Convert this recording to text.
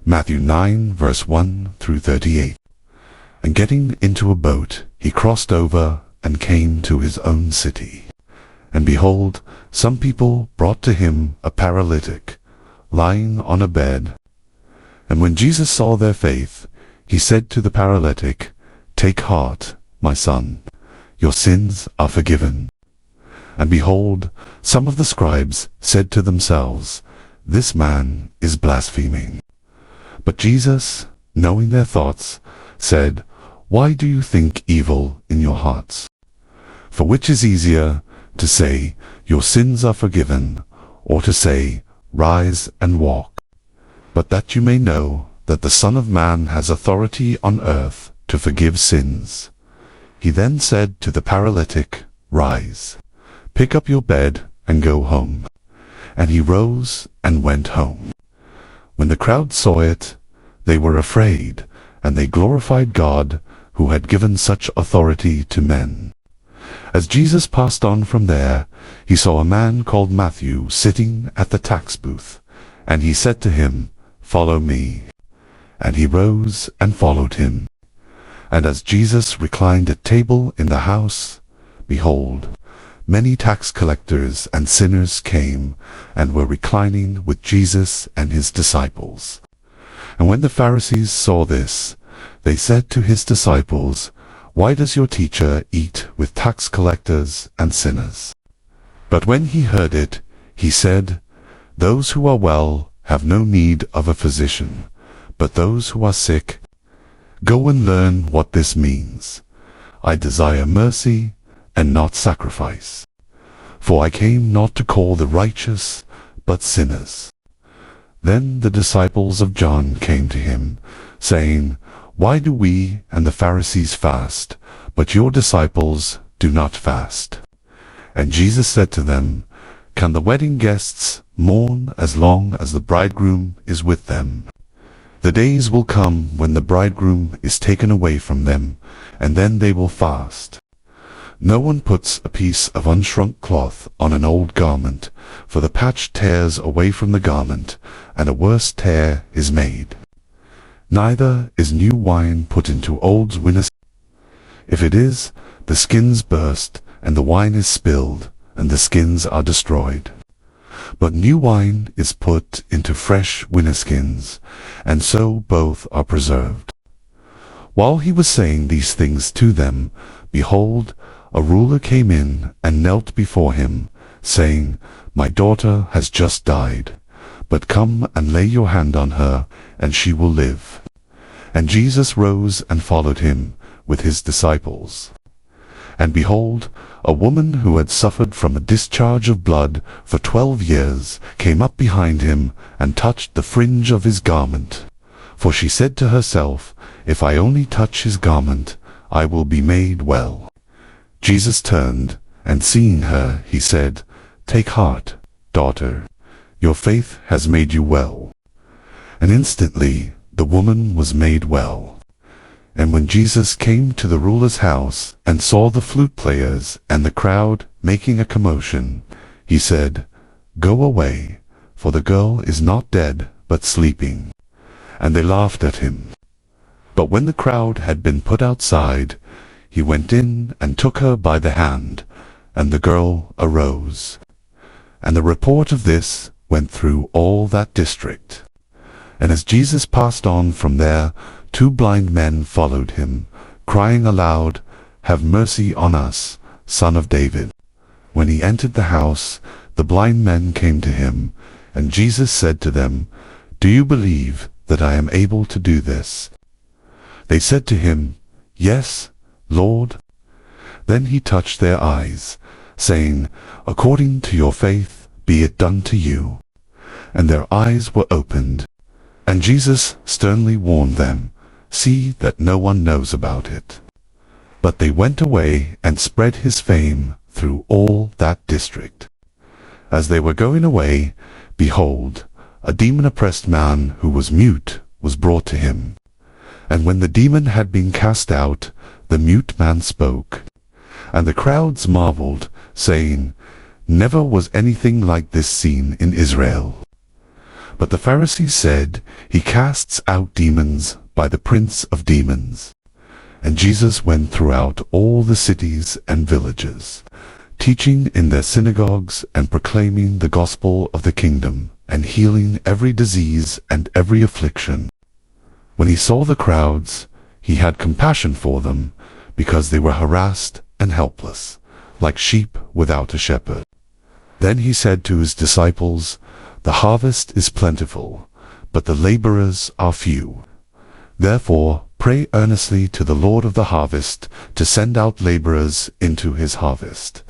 Matthew 9, verse 1 through 38. And getting into a boat, he crossed over and came to his own city. And behold, some people brought to him a paralytic, lying on a bed. And when Jesus saw their faith, he said to the paralytic, Take heart, my son, your sins are forgiven. And behold, some of the scribes said to themselves, This man is blaspheming. But Jesus, knowing their thoughts, said, Why do you think evil in your hearts? For which is easier, to say, Your sins are forgiven, or to say, Rise and walk? But that you may know that the Son of Man has authority on earth to forgive sins. He then said to the paralytic, Rise, pick up your bed and go home. And he rose and went home. When the crowd saw it, they were afraid, and they glorified God, who had given such authority to men. As Jesus passed on from there, he saw a man called Matthew sitting at the tax booth, and he said to him, Follow me. And he rose and followed him. And as Jesus reclined at table in the house, behold, many tax collectors and sinners came and were reclining with Jesus and his disciples. And when the Pharisees saw this, they said to his disciples, Why does your teacher eat with tax collectors and sinners? But when he heard it, he said, Those who are well have no need of a physician, but those who are sick. Go and learn what this means. I desire mercy and not sacrifice. For I came not to call the righteous, but sinners. Then the disciples of John came to him, saying, Why do we and the Pharisees fast, but your disciples do not fast? And Jesus said to them, Can the wedding guests mourn as long as the bridegroom is with them? The days will come when the bridegroom is taken away from them, and then they will fast. No one puts a piece of unshrunk cloth on an old garment, for the patch tears away from the garment, and a worse tear is made. Neither is new wine put into old wineskins. If it is, the skins burst, and the wine is spilled, and the skins are destroyed. But new wine is put into fresh wineskins, and so both are preserved. While he was saying these things to them, behold, a ruler came in and knelt before him, saying, My daughter has just died, but come and lay your hand on her, and she will live. And Jesus rose and followed him with his disciples. And behold, a woman who had suffered from a discharge of blood for 12 years came up behind him and touched the fringe of his garment. For she said to herself, If I only touch his garment, I will be made well. Jesus turned, and seeing her, he said, Take heart, daughter, your faith has made you well. And instantly the woman was made well. And when Jesus came to the ruler's house and saw the flute players and the crowd making a commotion, he said, Go away, for the girl is not dead, but sleeping. And they laughed at him. But when the crowd had been put outside, he went in and took her by the hand, and the girl arose. And the report of this went through all that district. And as Jesus passed on from there, 2 blind men followed him, crying aloud, Have mercy on us, Son of David. When he entered the house, the blind men came to him, and Jesus said to them, Do you believe that I am able to do this? They said to him, Yes, Lord. Then he touched their eyes, saying, According to your faith be it done to you. And their eyes were opened. And Jesus sternly warned them, See that no one knows about it. But they went away and spread his fame through all that district. As they were going away, behold, a demon-oppressed man who was mute was brought to him. And when the demon had been cast out, the mute man spoke. And the crowds marveled, saying, Never was anything like this seen in Israel. But the Pharisees said, "He casts out demons by the prince of demons." And Jesus went throughout all the cities and villages, teaching in their synagogues and proclaiming the gospel of the kingdom, and healing every disease and every affliction. When he saw the crowds, he had compassion for them, because they were harassed and helpless, like sheep without a shepherd. Then he said to his disciples, "The harvest is plentiful, but the laborers are few. Therefore, pray earnestly to the Lord of the harvest to send out laborers into his harvest."